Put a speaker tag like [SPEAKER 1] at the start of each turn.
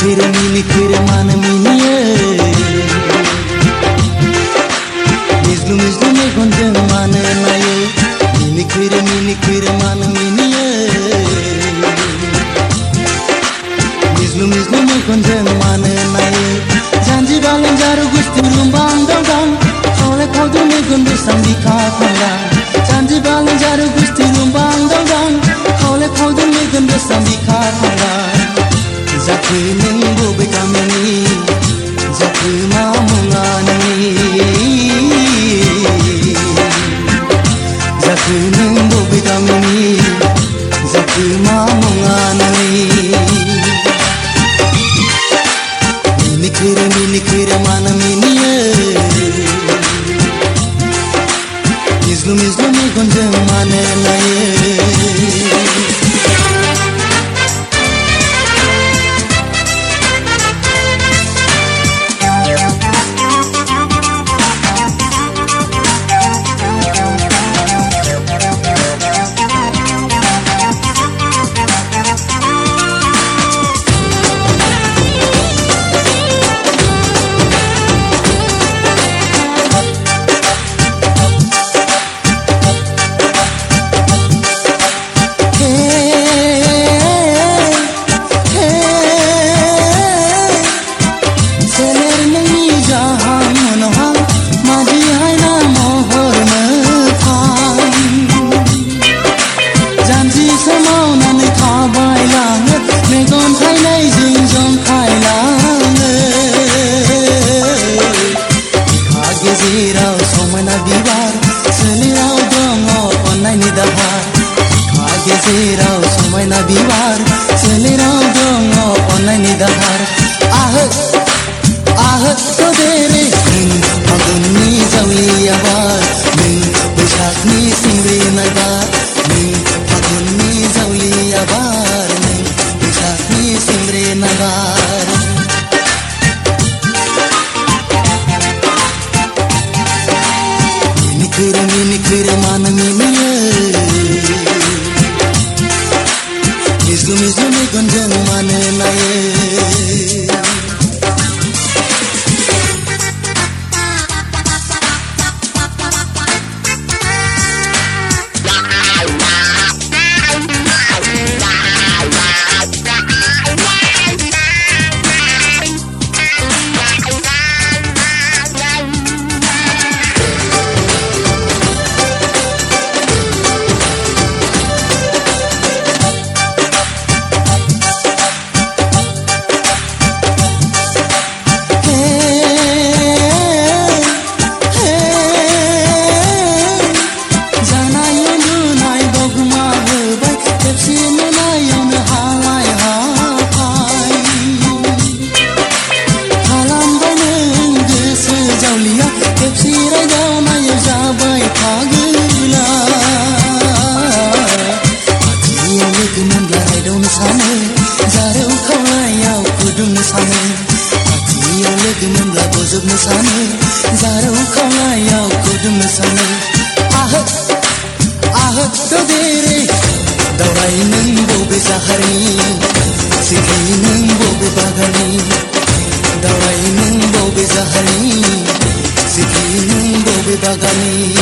[SPEAKER 1] मिनिखिर मान मिनियो मिज्लु मिज्लु मेगनजों मानो नायो मिनिखिर मान मिनियो मिज्लु मिज्लु मेगनजों मानो नायो जानजि बालें जारु गुस्थि रुम्बां दांदां खावले खावदु मेगन बेसां बिखा खांगा जानजि बालें जारु गुस्थि रुम्बां दांदां खावले खावदु मेगन बेसां बिखा खांगा जाखो नों बबे गामिनि जाखो मा मुङा नोंनि जाखो नों बबे गामिनि जाखो मा मुङा नोंनि मिनिखिर मान मिनियो मिज्लु मिज्लु मेगनजों मानो नायो गेजेराव समायना बिबार सोलेराव दङ अननायनि दाहार आह तोदेरे नों फागुननि जावलिया बार नों बैसागनि सिंग्रि नायबार नों फागुननि जावलिया बार नों बैसागनि सिंग्रि नायबार मिनिखिर मान मिनियो मिज्लु मिज्लु मेगनजों मानो नायो जोबनो सानो जारौ खावलायाव खुदुमनो सानो आह तोदेरे दावराय नों बबे जाहारनि सिखि नों बबे बागाननि दावराय नों बबे जाहारनि सिखि नों बबे बागाननि